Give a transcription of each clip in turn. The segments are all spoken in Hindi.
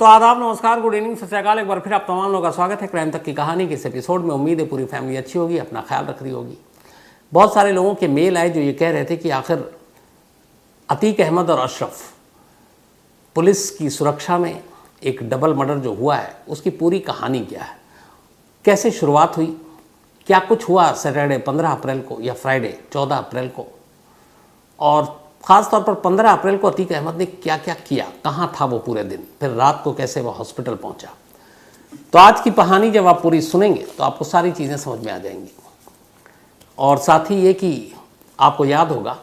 तो आदाब, नमस्कार, गुड इवनिंग, सत श्री अकाल। एक बार फिर आप तमाम लोगों का स्वागत है क्राइम तक की कहानी के इस एपिसोड में। उम्मीद है पूरी फैमिली अच्छी होगी, अपना ख्याल रख रही होगी। बहुत सारे लोगों के मेल आए जो ये कह रहे थे कि आखिर अतीक अहमद और अशरफ पुलिस की सुरक्षा में एक डबल मर्डर जो हुआ है उसकी पूरी कहानी क्या है, कैसे शुरुआत हुई, क्या कुछ हुआ सैटरडे 15 अप्रैल को या फ्राइडे 14 अप्रैल को, और ख़ास तौर पर 15 अप्रैल को अतीक अहमद ने क्या क्या किया, कहाँ था वो पूरे दिन, फिर रात को कैसे वो हॉस्पिटल पहुंचा। तो आज की कहानी जब आप पूरी सुनेंगे तो आपको सारी चीज़ें समझ में आ जाएंगी। और साथ ही ये कि आपको याद होगा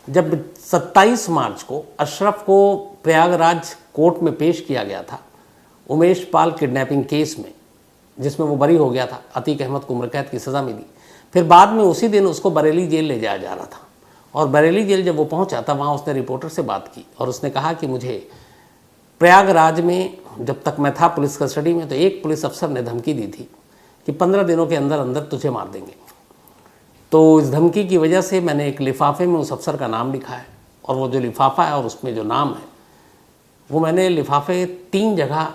जब 27 मार्च को अशरफ को प्रयागराज कोर्ट में पेश किया गया था उमेश पाल किडनैपिंग केस में, जिसमें वो बरी हो गया था, अतीक अहमद को उम्र कैद की सज़ा मिली। फिर बाद में उसी दिन उसको बरेली जेल ले जाया जा रहा था और बरेली जेल जब वो पहुंचा तब वहाँ उसने रिपोर्टर से बात की और उसने कहा कि मुझे प्रयागराज में जब तक मैं था पुलिस कस्टडी में तो एक पुलिस अफसर ने धमकी दी थी कि 15 दिनों के अंदर अंदर तुझे मार देंगे। तो इस धमकी की वजह से मैंने एक लिफाफे में उस अफसर का नाम लिखा है और वो जो लिफाफा है और उसमें जो नाम है वो मैंने लिफाफे 3 जगह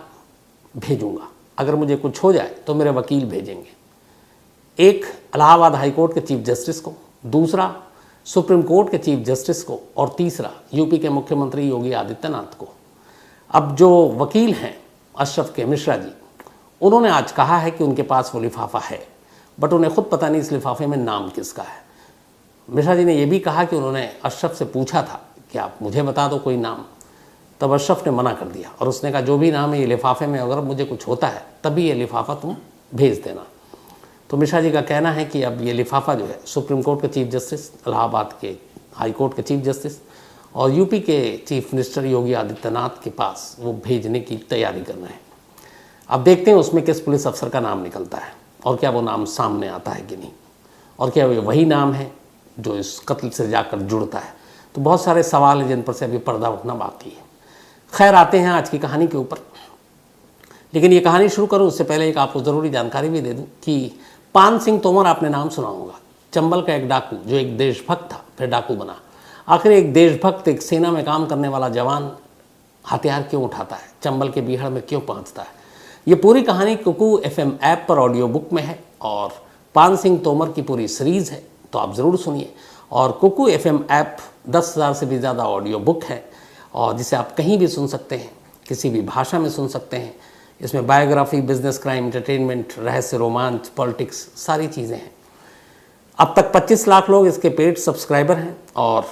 भेजूँगा। अगर मुझे कुछ हो जाए तो मेरे वकील भेजेंगे, एक इलाहाबाद हाई कोर्ट के चीफ जस्टिस को, दूसरा सुप्रीम कोर्ट के चीफ जस्टिस को, और तीसरा यूपी के मुख्यमंत्री योगी आदित्यनाथ को। अब जो वकील हैं अशरफ के, मिश्रा जी, उन्होंने आज कहा है कि उनके पास वो लिफाफा है, बट उन्हें खुद पता नहीं इस लिफाफे में नाम किसका है। मिश्रा जी ने यह भी कहा कि उन्होंने अशरफ से पूछा था कि आप मुझे बता दो कोई नाम, तब अशरफ ने मना कर दिया और उसने कहा जो भी नाम है ये लिफाफे में, अगर मुझे कुछ होता है तभी ये लिफाफा तुम भेज देना। तो मिश्रा जी का कहना है कि अब ये लिफाफा जो है सुप्रीम कोर्ट के चीफ जस्टिस, इलाहाबाद के हाई कोर्ट के चीफ जस्टिस और यूपी के चीफ मिनिस्टर योगी आदित्यनाथ के पास वो भेजने की तैयारी कर रहे हैं। अब देखते हैं उसमें किस पुलिस अफसर का नाम निकलता है और क्या वो नाम सामने आता है कि नहीं, और क्या वो वही नाम है जो इस कत्ल से जाकर जुड़ता है। तो बहुत सारे सवाल हैं जिन पर से अभी पर्दा उठना बाकी है। खैर, आते हैं आज की कहानी के ऊपर। लेकिन ये कहानी शुरू करूँ उससे पहले एक आपको ज़रूरी जानकारी भी दे दूँ कि पान सिंह तोमर आपने नाम सुना होगा, चंबल का एक डाकू जो एक देशभक्त था फिर डाकू बना। आखिर एक देशभक्त, एक सेना में काम करने वाला जवान हथियार क्यों उठाता है, चंबल के बीहड़ में क्यों पहुंचता है, ये पूरी कहानी कुकू FM ऐप पर ऑडियो बुक में है और पान सिंह तोमर की पूरी सीरीज़ है, तो आप ज़रूर सुनिए। और कुकू FM ऐप 10,000 से भी ज़्यादा ऑडियो बुक है और जिसे आप कहीं भी सुन सकते हैं, किसी भी भाषा में सुन सकते हैं। इसमें बायोग्राफी, बिजनेस, क्राइम, एंटरटेनमेंट, रहस्य, रोमांच, पॉलिटिक्स, सारी चीज़ें हैं। अब तक 25 लाख लोग इसके पेड सब्सक्राइबर हैं और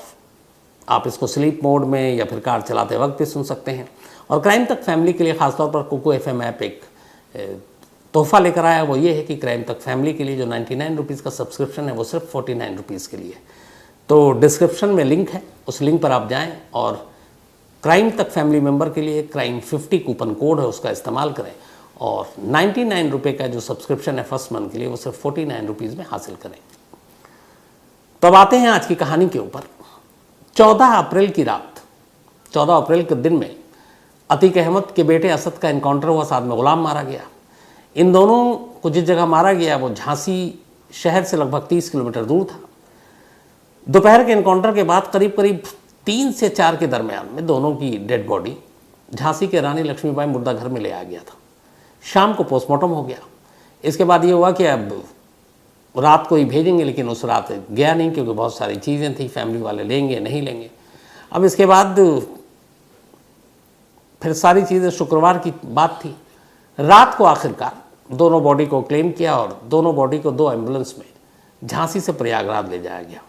आप इसको स्लीप मोड में या फिर कार चलाते वक्त भी सुन सकते हैं। और क्राइम तक फैमिली के लिए खासतौर पर कुकू FM ऐप एक तोहफा लेकर आया, वो ये है कि क्राइम तक फैमिली के लिए जो 99 रुपीज़ का सब्सक्रिप्शन है वो सिर्फ 49 रुपीज़ के लिए। तो डिस्क्रिप्शन में लिंक है, उस लिंक पर आप जाएँ और क्राइम तक फैमिली मेंबर के लिए क्राइम 50 कूपन कोड है, उसका इस्तेमाल करें और 99 रुपये का जो सब्सक्रिप्शन है फर्स्ट मंथ के लिए वो सिर्फ 49 रुपीज़ में हासिल करें। तो अब आते हैं आज की कहानी के ऊपर। 14 अप्रैल की रात, 14 अप्रैल के दिन में अतीक अहमद के बेटे असद का इनकाउंटर हुआ, साथ में गुलाम मारा गया। इन दोनों को जिस जगह मारा गया वो झांसी शहर से लगभग 30 किलोमीटर दूर था। दोपहर के इनकाउंटर के बाद करीब करीब 3 से 4 के दरमियान में दोनों की डेड बॉडी झांसी के रानी लक्ष्मीबाई मुर्दा घर में ले आ गया था। शाम को पोस्टमार्टम हो गया। इसके बाद ये हुआ कि अब रात को ही भेजेंगे, लेकिन उस रात गया नहीं क्योंकि बहुत सारी चीज़ें थी, फैमिली वाले लेंगे नहीं लेंगे। अब इसके बाद फिर सारी चीज़ें शुक्रवार की बात थी। रात को आखिरकार दोनों बॉडी को क्लेम किया और दोनों बॉडी को 2 एम्बुलेंस में झांसी से प्रयागराज ले जाया गया।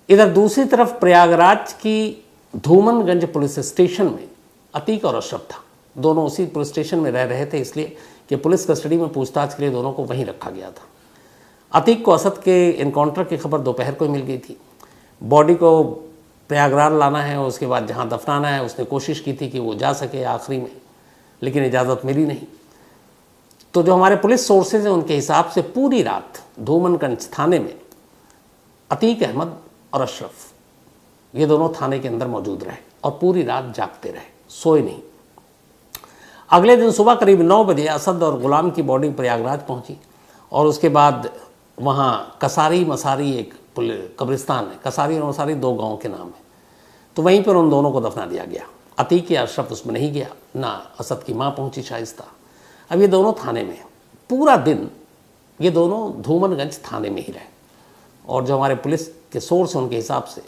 इधर दूसरी तरफ प्रयागराज की धूमनगंज पुलिस स्टेशन में अतीक और अशरफ था। दोनों उसी पुलिस स्टेशन में रह रहे थे इसलिए कि पुलिस कस्टडी में पूछताछ के लिए दोनों को वहीं रखा गया था। अतीक को असद के इनकाउंटर की खबर दोपहर को ही मिल गई थी। बॉडी को प्रयागराज लाना है और उसके बाद जहां दफनाना है उसने कोशिश की थी कि वो जा सके आखिरी में, लेकिन इजाज़त मिली नहीं। तो जो हमारे पुलिस सोर्सेज हैं उनके हिसाब से पूरी रात धूमनगंज थाने में अतीक अहमद और अशरफ ये दोनों थाने के अंदर मौजूद रहे और पूरी रात जागते रहे, सोए नहीं। अगले दिन सुबह करीब 9 बजे असद और गुलाम की बॉडी प्रयागराज पहुंची और उसके बाद वहाँ कसारी मसारी एक कब्रिस्तान है, कसारी और मसारी 2 गाँव के नाम है, तो वहीं पर उन दोनों को दफना दिया गया। अतीक या अशरफ उसमें नहीं गया, ना असद की माँ पहुंची शाइस्ता। अब ये दोनों थाने में, पूरा दिन ये दोनों धूमनगंज थाने में ही रहे। और जो हमारे पुलिस के सोर्स हैं उनके हिसाब से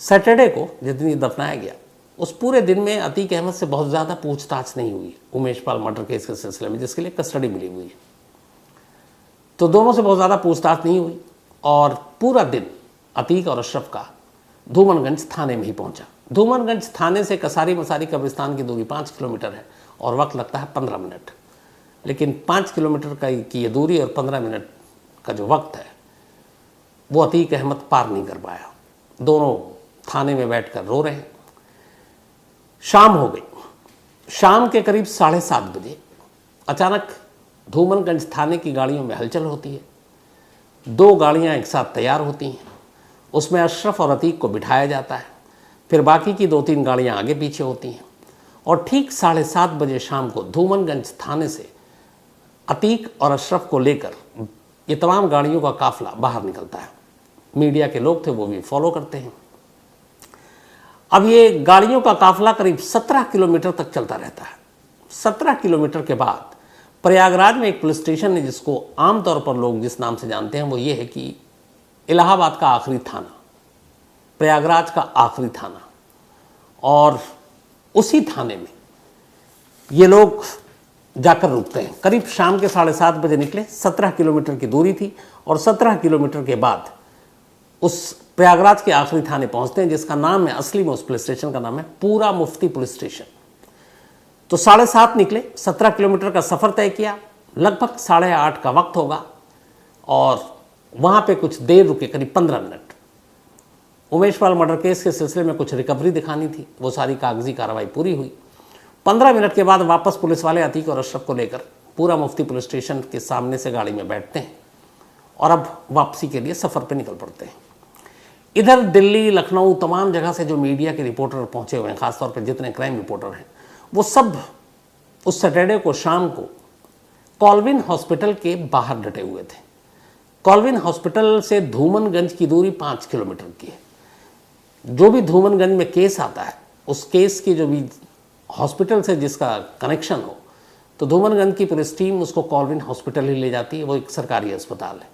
सैटरडे को जिस दिन दफनाया गया उस पूरे दिन में अतीक अहमद से बहुत ज़्यादा पूछताछ नहीं हुई उमेश पाल मर्डर केस के सिलसिले में, जिसके लिए कस्टडी मिली हुई है। तो दोनों से बहुत ज़्यादा पूछताछ नहीं हुई और पूरा दिन अतीक और अशरफ का धूमनगंज थाने में ही पहुंचा। धूमनगंज थाने से कसारी मसारी कब्रिस्तान की दूरी 5 किलोमीटर है और वक्त लगता है 15 मिनट। लेकिन 5 किलोमीटर की ये दूरी और 15 मिनट का जो वक्त है वो अतीक अहमद पार नहीं कर पाया। दोनों थाने में बैठकर रो रहे हैं। शाम हो गई। शाम के करीब 7:30 बजे अचानक धूमनगंज थाने की गाड़ियों में हलचल होती है। 2 गाड़ियां एक साथ तैयार होती हैं, उसमें अशरफ और अतीक को बिठाया जाता है, फिर बाकी की 2-3 गाड़ियां आगे पीछे होती हैं और ठीक 7:30 बजे शाम को धूमनगंज थाने से अतीक और अशरफ को लेकर ये तमाम गाड़ियों का काफिला बाहर निकलता है। मीडिया के लोग थे वो भी फॉलो करते हैं। अब ये गाड़ियों का काफिला करीब 17 किलोमीटर तक चलता रहता है। 17 किलोमीटर के बाद प्रयागराज में एक पुलिस स्टेशन है जिसको आमतौर पर लोग जिस नाम से जानते हैं वो ये है कि इलाहाबाद का आखिरी थाना, प्रयागराज का आखिरी थाना। और उसी थाने में ये लोग जाकर रुकते हैं। करीब शाम के 7:30 बजे निकले। 17 किलोमीटर की दूरी थी और 17 किलोमीटर के बाद उस प्रयागराज के आखिरी थाने पहुंचते हैं जिसका नाम है, असली में उस पुलिस स्टेशन का नाम है पूरा मुफ्ती पुलिस स्टेशन। तो 7:30 निकले, 17 किलोमीटर का सफ़र तय किया। लगभग 8:30 का वक्त होगा और वहाँ पे कुछ देर रुके, करीब 15 minute. Umesh Pal murder case के सिलसिले में कुछ रिकवरी दिखानी थी, वो सारी कागजी कार्रवाई पूरी हुई। 15 मिनट के बाद वापस पुलिस वाले अतीक और अशरफ को लेकर पूरा मुफ्ती पुलिस स्टेशन के सामने से गाड़ी में बैठते हैं और अब वापसी के लिए सफ़र पर निकल पड़ते हैं। इधर दिल्ली, लखनऊ, तमाम जगह से जो मीडिया के रिपोर्टर पहुंचे हुए हैं, खासतौर पर जितने क्राइम रिपोर्टर हैं, वो सब उस सैटरडे को शाम को कॉल्विन हॉस्पिटल के बाहर डटे हुए थे। कॉल्विन हॉस्पिटल से धूमनगंज की दूरी 5 किलोमीटर की है। जो भी धूमनगंज में केस आता है उस केस की जो भी हॉस्पिटल से जिसका कनेक्शन हो, तो धूमनगंज की पुलिस टीम उसको कॉल्विन हॉस्पिटल ही ले जाती है। वो एक सरकारी अस्पताल है।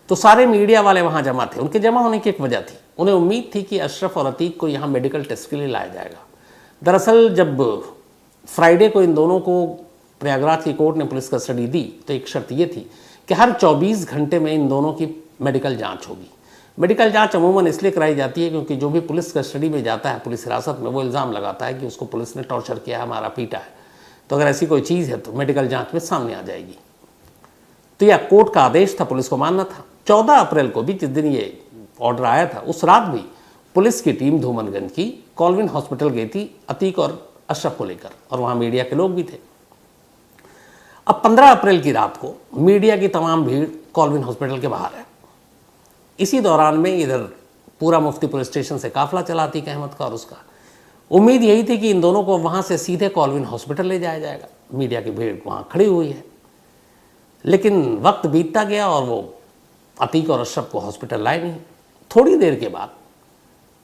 तो सारे मीडिया वाले वहाँ जमा थे। उनके जमा होने की एक वजह थी, उन्हें उम्मीद थी कि अशरफ और अतीक को यहाँ मेडिकल टेस्ट के लिए लाया जाएगा। दरअसल जब फ्राइडे को इन दोनों को प्रयागराज की कोर्ट ने पुलिस कस्टडी दी तो एक शर्त ये थी कि हर 24 घंटे में इन दोनों की मेडिकल जांच होगी। मेडिकल जांच अमूमन इसलिए कराई जाती है क्योंकि जो भी पुलिस कस्टडी में जाता है पुलिस हिरासत में, वो इल्ज़ाम लगाता है कि उसको पुलिस ने टॉर्चर किया है, मारा पीटा है। तो अगर ऐसी कोई चीज़ है तो मेडिकल जाँच में सामने आ जाएगी। तो यह कोर्ट का आदेश था, पुलिस को मानना था। 14 अप्रैल को भी जिस दिन ये ऑर्डर आया था उस रात भी पुलिस की टीम धूमनगंज की कॉल्विन हॉस्पिटल गई थी अतीक और अशरफ को लेकर, और वहाँ मीडिया के लोग भी थे। अब 15 अप्रैल की रात को मीडिया की तमाम भीड़ कॉल्विन हॉस्पिटल के बाहर है। इसी दौरान में इधर पूरा मुफ्ती पुलिस स्टेशन से काफिला चला अतीक अहमद का और उसका। उम्मीद यही थी कि इन दोनों को वहाँ से सीधे कॉल्विन हॉस्पिटल ले जाया जाएगा। मीडिया की भीड़ वहाँ खड़ी हुई है। लेकिन वक्त बीतता गया और वो अतीक और अशरफ को हॉस्पिटल लाए नहीं। थोड़ी देर के बाद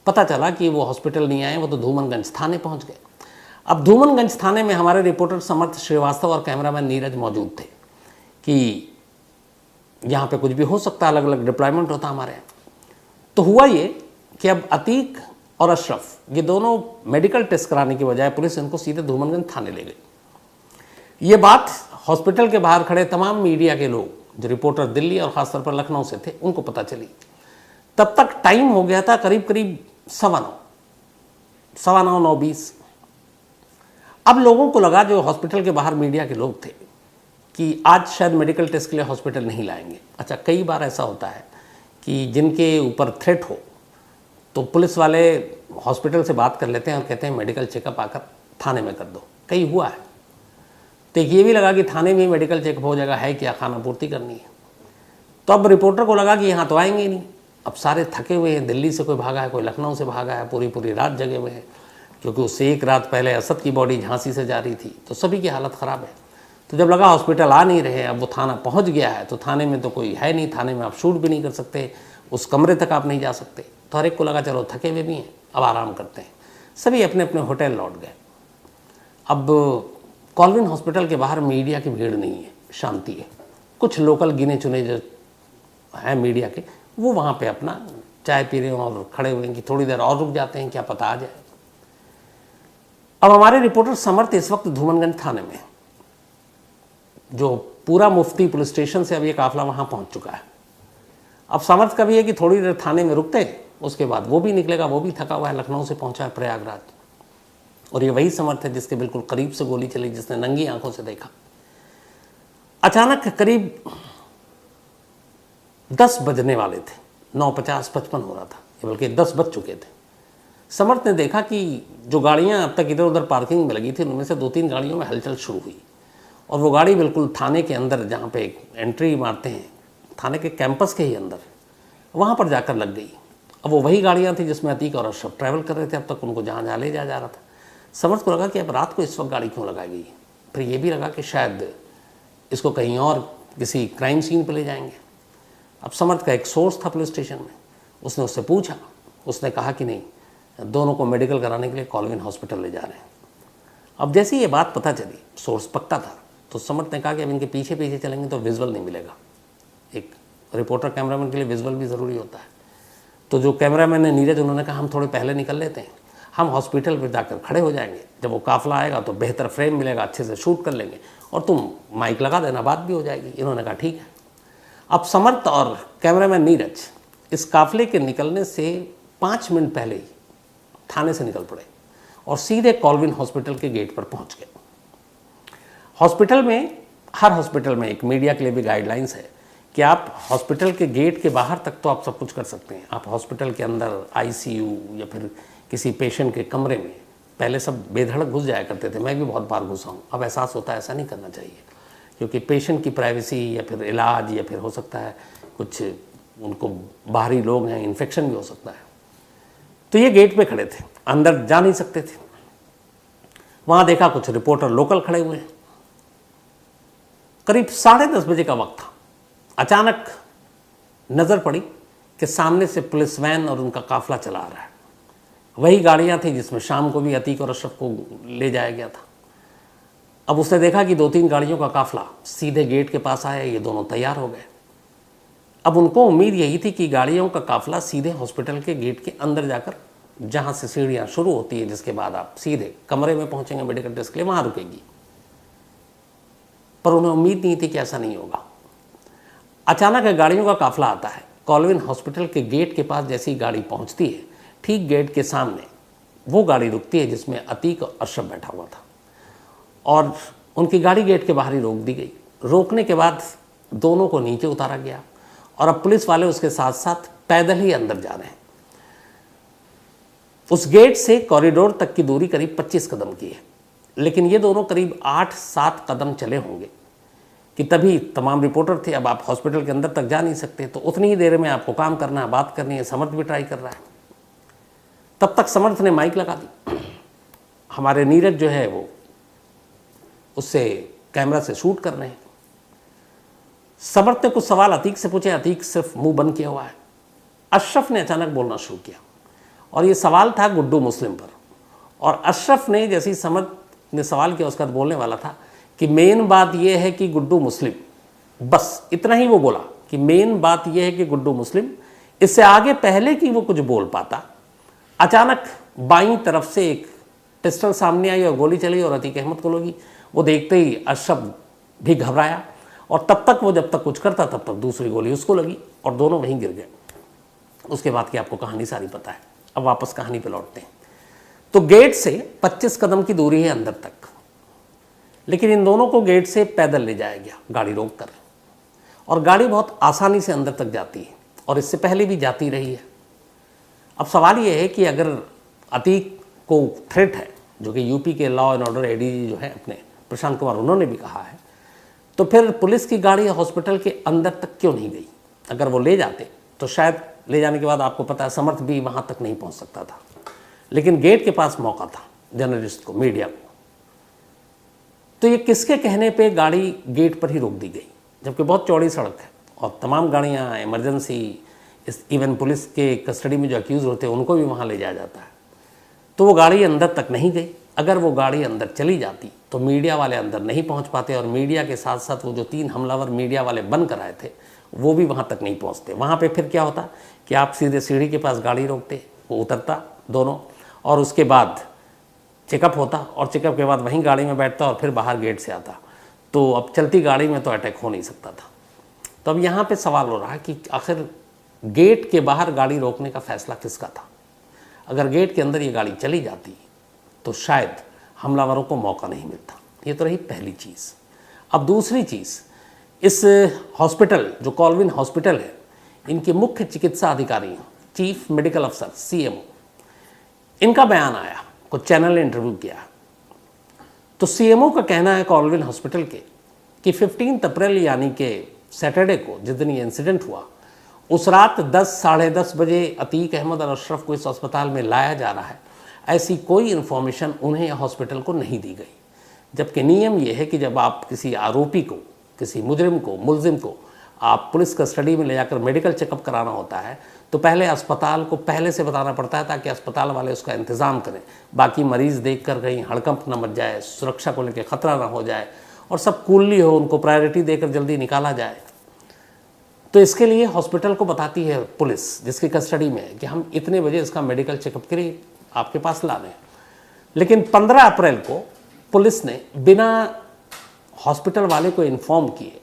पता चला कि वो हॉस्पिटल नहीं आए, वो तो धूमनगंज थाने पहुंच गए। अब धूमनगंज थाने में हमारे रिपोर्टर समर्थ श्रीवास्तव और कैमरामैन नीरज मौजूद थे कि यहाँ पे कुछ भी हो सकता है, अलग अलग डिप्लॉयमेंट होता हमारे यहाँ। तो हुआ ये कि अब अतीक और अशरफ ये दोनों मेडिकल टेस्ट कराने की बजाय पुलिस इनको सीधे धूमनगंज थाने ले गई। ये बात हॉस्पिटल के बाहर खड़े तमाम मीडिया के लोग जो रिपोर्टर दिल्ली और ख़ासतौर पर लखनऊ से थे उनको पता चली। तब तक टाइम हो गया था करीब 9:15, 9:20। अब लोगों को लगा, जो हॉस्पिटल के बाहर मीडिया के लोग थे, कि आज शायद मेडिकल टेस्ट के लिए हॉस्पिटल नहीं लाएंगे। अच्छा, कई बार ऐसा होता है कि जिनके ऊपर थ्रेट हो तो पुलिस वाले हॉस्पिटल से बात कर लेते हैं और कहते हैं मेडिकल चेकअप आकर थाने में कर दो। कई हुआ है। तो ये भी लगा कि थाने में मेडिकल चेकअप हो जाएगा, है क्या, खाना पूर्ति करनी है। तो अब रिपोर्टर को लगा कि यहाँ तो आएंगे नहीं। अब सारे थके हुए हैं, दिल्ली से कोई भागा है, कोई लखनऊ से भागा है, पूरी रात जगे हुए हैं, क्योंकि उससे एक रात पहले असद की बॉडी झांसी से जा रही थी। तो सभी की हालत ख़राब है। तो जब लगा हॉस्पिटल आ नहीं रहे, अब वो थाना पहुँच गया है, तो थाने में तो कोई है नहीं, थाने में आप शूट भी नहीं कर सकते, उस कमरे तक आप नहीं जा सकते। तो हर एक को लगा चलो थके हुए भी हैं, अब आराम करते हैं। सभी अपने अपने होटल लौट गए। अब कॉल्विन हॉस्पिटल के बाहर मीडिया की भीड़ नहीं है, शांति है। कुछ लोकल गिने चुने जो हैं मीडिया के, वो वहाँ पे अपना चाय पी रहे हैं और खड़े हुए हैं कि थोड़ी देर और रुक जाते हैं, क्या पता आ जाए। अब हमारे रिपोर्टर समर्थ इस वक्त धूमनगंज थाने में, जो पूरा मुफ्ती पुलिस स्टेशन से अब ये काफिला वहाँ पहुँच चुका है। अब समर्थ का भी है कि थोड़ी देर थाने में रुकते हैं, उसके बाद वो भी निकलेगा, वो भी थका हुआ है, लखनऊ से पहुँचा है प्रयागराज। और ये वही समर्थ है जिसके बिल्कुल करीब से गोली चली, जिसने नंगी आंखों से देखा। अचानक करीब 10 बजने वाले थे, 9:50-55 हो रहा था, बल्कि 10 बज चुके थे। समर्थ ने देखा कि जो गाड़ियां अब तक इधर उधर पार्किंग में लगी थी, उनमें से 2-3 गाड़ियों में हलचल शुरू हुई और वो गाड़ी बिल्कुल थाने के अंदर, जहाँ पे एंट्री मारते हैं थाने के कैंपस के ही अंदर, वहाँ पर जाकर लग गई। अब वो वही गाड़ियाँ थी जिसमें अतीक और अशरफ ट्रैवल कर रहे थे, अब तक उनको जहाँ जहाँ ले जा रहा था। समर्थ को लगा कि अब रात को इस वक्त गाड़ी क्यों लगाई गई। फिर ये भी लगा कि शायद इसको कहीं और किसी क्राइम सीन पर ले जाएंगे। अब समर्थ का एक सोर्स था पुलिस स्टेशन में, उसने उससे पूछा, उसने कहा कि नहीं, दोनों को मेडिकल कराने के लिए कॉल्विन हॉस्पिटल ले जा रहे हैं। अब जैसे ये बात पता चली, सोर्स पक्का था, तो समर्थ ने कहा कि अब इनके पीछे पीछे चलेंगे तो विजुअल नहीं मिलेगा। एक रिपोर्टर कैमरामैन के लिए विजुअल भी ज़रूरी होता है। तो जो कैमरामैन है नीरज, उन्होंने कहा हम थोड़े पहले निकल लेते हैं, हम हॉस्पिटल पर जाकर खड़े हो जाएंगे, जब वो काफिला आएगा तो बेहतर फ्रेम मिलेगा, अच्छे से शूट कर लेंगे और तुम माइक लगा देना, बात भी हो जाएगी। इन्होंने कहा ठीक है। अब समर्थ और कैमरामैन नीरज इस काफिले के निकलने से 5 मिनट पहले ही थाने से निकल पड़े और सीधे कॉल्विन हॉस्पिटल के गेट पर पहुंच गए। हॉस्पिटल में, हर हॉस्पिटल में एक मीडिया के लिए भी गाइडलाइंस है कि आप हॉस्पिटल के गेट के बाहर तक तो आप सब कुछ कर सकते हैं। आप हॉस्पिटल के अंदर आईसीयू या फिर किसी पेशेंट के कमरे में पहले सब बेधड़क घुस जाया करते थे, मैं भी बहुत बार घुसा हूँ। अब एहसास होता है ऐसा नहीं करना चाहिए, क्योंकि पेशेंट की प्राइवेसी या फिर इलाज या फिर हो सकता है कुछ उनको बाहरी लोग हैं, इन्फेक्शन भी हो सकता है। तो ये गेट पे खड़े थे, अंदर जा नहीं सकते थे। वहाँ देखा कुछ रिपोर्टर लोकल खड़े हुए हैं। करीब 10:30 बजे का वक्त था। अचानक नज़र पड़ी कि सामने से पुलिस वैन और उनका काफिला चला आ रहा है। वही गाड़ियाँ थी जिसमें शाम को भी अतीक और अशरफ को ले जाया गया था। अब उसने देखा कि 2-3 गाड़ियों का काफिला सीधे गेट के पास आया, ये दोनों तैयार हो गए। अब उनको उम्मीद यही थी कि गाड़ियों का काफिला सीधे हॉस्पिटल के गेट के अंदर जाकर, जहाँ से सीढ़ियाँ शुरू होती है, जिसके बाद आप सीधे कमरे में पहुँचेंगे मेडिकल टेस्ट के लिए, वहाँ रुकेगी। पर उन्हें उम्मीद नहीं थी कि ऐसा नहीं होगा। अचानक गाड़ियों का काफिला आता है। कॉल्विन हॉस्पिटल के गेट के पास जैसी गाड़ी पहुँचती है, ठीक गेट के सामने वो गाड़ी रुकती है जिसमें अतीक और अशरफ बैठा हुआ था, और उनकी गाड़ी गेट के बाहर ही रोक दी गई। रोकने के बाद दोनों को नीचे उतारा गया और अब पुलिस वाले उसके साथ साथ पैदल ही अंदर जा रहे हैं। उस गेट से कॉरिडोर तक की दूरी करीब 25 कदम की है, लेकिन ये दोनों करीब 8-7 कदम चले होंगे कि तभी तमाम रिपोर्टर थे। अब आप हॉस्पिटल के अंदर तक जा नहीं सकते, तो उतनी ही देर में आपको काम करना है, बात करनी है। समर्थ भी ट्राई कर रहा है। तब तक समर्थ ने माइक लगा दी। हमारे नीरज जो है वो उससे कैमरा से शूट कर रहे हैं। समर्थ ने कुछ सवाल अतीक से पूछे, अतीक सिर्फ मुंह बंद किया हुआ है। अशरफ ने अचानक बोलना शुरू किया और ये सवाल था गुड्डू मुस्लिम पर। और अशरफ ने, जैसे समर्थ ने सवाल किया, उसका बोलने वाला था कि मेन बात यह है कि गुड्डू मुस्लिम, बस इतना ही वो बोला कि मेन बात यह है कि गुड्डू मुस्लिम। इससे आगे पहले कि वो कुछ बोल पाता, अचानक बाईं तरफ से एक पिस्टल सामने आई और गोली चली और अतीक अहमद को लगी। वो देखते ही अशरफ भी घबराया और तब तक वो, जब तक कुछ करता, तब तक दूसरी गोली उसको लगी और दोनों वहीं गिर गए। उसके बाद की आपको कहानी सारी पता है। अब वापस कहानी पे लौटते हैं। तो गेट से 25 कदम की दूरी है अंदर तक, लेकिन इन दोनों को गेट से पैदल ले जाया गया गाड़ी रोक कर, और गाड़ी बहुत आसानी से अंदर तक जाती है और इससे पहले भी जाती रही है। अब सवाल ये है कि अगर अतीक को थ्रेट है, जो कि यूपी के लॉ एंड ऑर्डर एडीजी जो है अपने प्रशांत कुमार, उन्होंने भी कहा है, तो फिर पुलिस की गाड़ी हॉस्पिटल के अंदर तक क्यों नहीं गई? अगर वो ले जाते तो शायद ले जाने के बाद आपको पता है समर्थ भी वहाँ तक नहीं पहुँच सकता था, लेकिन गेट के पास मौका था जर्नलिस्ट को, मीडिया को। तो ये किसके कहने पे गाड़ी गेट पर ही रोक दी गई, जबकि बहुत चौड़ी सड़क है और तमाम गाड़ियाँ, इमरजेंसी, इवन पुलिस के कस्टडी में जो अक्यूज़ होते हैं उनको भी वहाँ ले जाया जाता है। तो वो गाड़ी अंदर तक नहीं गई। अगर वो गाड़ी अंदर चली जाती तो मीडिया वाले अंदर नहीं पहुंच पाते, और मीडिया के साथ साथ वो जो 3 हमलावर मीडिया वाले बन कर आए थे वो भी वहाँ तक नहीं पहुँचते। वहाँ पे फिर क्या होता कि आप सीधे सीढ़ी के पास गाड़ी रोकते, वो उतरता दोनों, और उसके बाद चेकअप होता, और चेकअप के बाद वहीं गाड़ी में बैठता और फिर बाहर गेट से आता। तो अब चलती गाड़ी में तो अटैक हो नहीं सकता था। तो अब यहाँ पे सवाल हो रहा है कि आखिर गेट के बाहर गाड़ी रोकने का फैसला किसका था? अगर गेट के अंदर ये गाड़ी चली जाती तो शायद हमलावरों को मौका नहीं मिलता। ये तो रही पहली चीज़। अब दूसरी चीज़, इस हॉस्पिटल जो कॉलविन हॉस्पिटल है, इनके मुख्य चिकित्सा अधिकारी चीफ मेडिकल अफसर CMO, इनका बयान आया, कुछ चैनल ने इंटरव्यू किया। तो CMO का कहना है कॉलविन हॉस्पिटल के कि 15 अप्रैल यानी कि सैटरडे को जिस दिन ये इंसिडेंट हुआ, उस रात 10 साढ़े 10 बजे अतीक अहमद और अशरफ को इस अस्पताल में लाया जा रहा है, ऐसी कोई इन्फॉर्मेशन उन्हें या हॉस्पिटल को नहीं दी गई। जबकि नियम ये है कि जब आप किसी आरोपी को, किसी मुजरिम को, मुलजिम को आप पुलिस कस्टडी में ले जाकर मेडिकल चेकअप कराना होता है तो पहले अस्पताल को पहले से बताना पड़ता है, ताकि अस्पताल वाले उसका इंतज़ाम करें। बाकी मरीज़ देख कर कहीं हड़कंप न मच जाए, सुरक्षा को लेकर ख़तरा ना हो जाए, और सब कूलली हो, उनको प्रायोरिटी देकर जल्दी निकाला जाए। तो इसके लिए हॉस्पिटल को बताती है पुलिस, जिसकी कस्टडी में है, कि हम इतने बजे इसका मेडिकल चेकअप के लिए आपके पास ला रहे हैं। लेकिन 15 अप्रैल को पुलिस ने बिना हॉस्पिटल वाले को इन्फॉर्म किए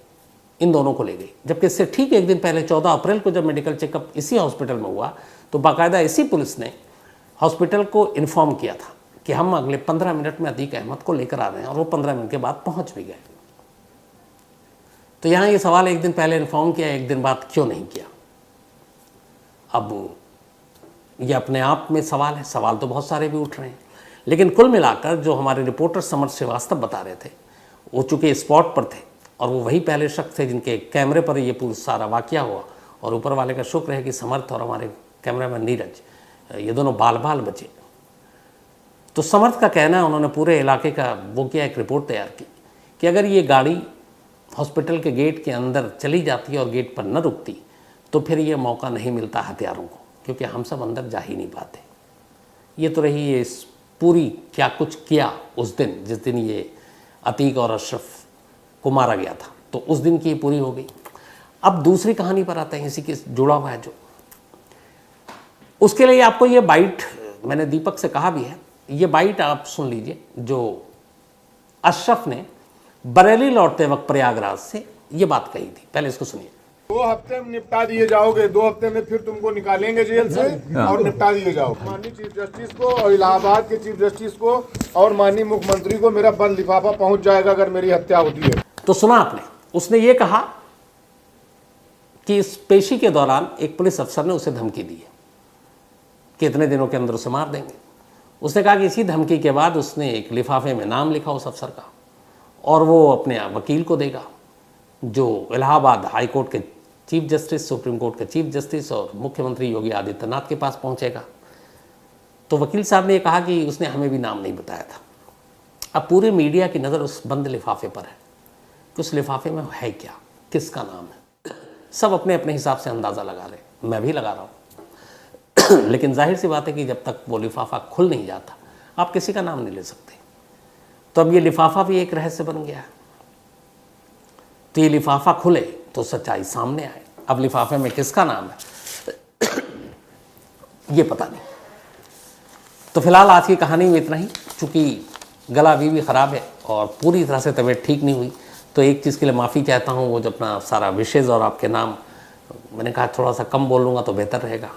इन दोनों को ले गई। जबकि इससे ठीक एक दिन पहले 14 अप्रैल को जब मेडिकल चेकअप इसी हॉस्पिटल में हुआ तो बाकायदा इसी पुलिस ने हॉस्पिटल को इन्फॉर्म किया था कि हम अगले 15 मिनट में अतीक अहमद को लेकर आ रहे हैं, और वो 15 मिनट के बाद पहुंच भी गए। तो यहाँ ये सवाल, एक दिन पहले इन्फॉर्म किया, एक दिन बाद क्यों नहीं किया? अब ये अपने आप में सवाल है, सवाल तो बहुत सारे भी उठ रहे हैं। लेकिन कुल मिलाकर जो हमारे रिपोर्टर समर श्रीवास्तव बता रहे थे, वो चूँकि स्पॉट पर थे और वो वही पहले शख्स थे जिनके कैमरे पर ये पूरा सारा वाकया हुआ, और ऊपर वाले का शुक्र है कि समर्थ और हमारे कैमरामैन नीरज, ये दोनों बाल बाल बचे। तो समर्थ का कहना है, उन्होंने पूरे इलाके का वो किया, एक रिपोर्ट तैयार की कि अगर ये गाड़ी हॉस्पिटल के गेट के अंदर चली जाती और गेट पर न रुकती तो फिर ये मौका नहीं मिलता हथियारों को, क्योंकि हम सब अंदर जा ही नहीं पाते। ये तो रही ये पूरी क्या कुछ किया उस दिन, जिस दिन ये अतीक और अशरफ को मारा गया था, तो उस दिन की ये पूरी हो गई। अब दूसरी कहानी पर आते हैं, इसी के जुड़ा हुआ है जो, उसके लिए आपको ये बाइट मैंने दीपक से कहा भी है, ये बाइट आप सुन लीजिए जो अशरफ ने बरेली लौटते वक्त प्रयागराज से ये बात कही थी। पहले इसको सुनिए। 2 हफ्ते में निपटा दिए जाओगे, 2 हफ्ते में फिर तुमको निकालेंगे जेल से और निपटा दिए जाओगे। माननीय चीफ जस्टिस को और इलाहाबाद के चीफ जस्टिस को और माननीय मुख्यमंत्री को मेरा बंद लिफाफा पहुंच जाएगा अगर मेरी हत्या होती है। तो सुना आपने, उसने ये कहा कि इस पेशी के दौरान एक पुलिस अफसर ने उसे धमकी दी है कि इतने दिनों के अंदर उसे मार देंगे। उसने कहा कि इसी धमकी के बाद उसने एक लिफाफे में नाम लिखा उस अफसर का, और वो अपने वकील को देगा जो इलाहाबाद हाई कोर्ट के चीफ जस्टिस, सुप्रीम कोर्ट के चीफ जस्टिस और मुख्यमंत्री योगी आदित्यनाथ के पास पहुंचेगा। तो वकील साहब ने कहा कि उसने हमें भी नाम नहीं बताया था। अब पूरे मीडिया की नज़र उस बंद लिफाफे पर है कि उस लिफाफे में है क्या, किसका नाम है। सब अपने अपने हिसाब से अंदाज़ा लगा रहे हैं, मैं भी लगा रहा हूँ। लेकिन जाहिर सी बात है कि जब तक वो लिफाफा खुल नहीं जाता आप किसी का नाम नहीं ले सकते। तो अब ये लिफाफा भी एक रहस्य बन गया है। तो ये लिफाफा खुले तो सच्चाई सामने आए। अब लिफाफे में किसका नाम है ये पता नहीं। तो फिलहाल आज की कहानी में इतना ही। चूँकि गला अभी भी ख़राब है और पूरी तरह से तबीयत ठीक नहीं हुई, तो एक चीज़ के लिए माफ़ी चाहता हूँ, वो जो अपना सारा विशेज़ और आपके नाम मैंने कहा थोड़ा सा कम बोलूँगा तो बेहतर रहेगा।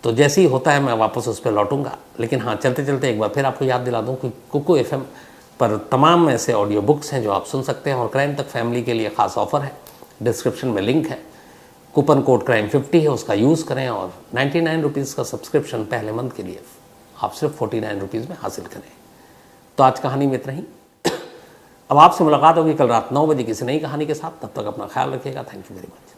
तो जैसे ही होता है मैं वापस उस पर लौटूंगा। लेकिन हाँ, चलते चलते एक बार फिर आपको याद दिला दूँ कि कुकू FM पर तमाम ऐसे ऑडियो बुक्स हैं जो आप सुन सकते हैं, और क्राइम तक फैमिली के लिए ख़ास ऑफ़र है, डिस्क्रिप्शन में लिंक है। कूपन कोड crime50 है, उसका यूज़ करें और 99 रुपीज़ का सब्सक्रिप्शन पहले मंथ के लिए आप सिर्फ 49 रुपीज़ में हासिल करें। तो आज कहानी में इतना ही। अब आपसे मुलाकात होगी कल रात 9 बजे किसी नई कहानी के साथ। तब तक अपना ख्याल रखिएगा। Thank you very much.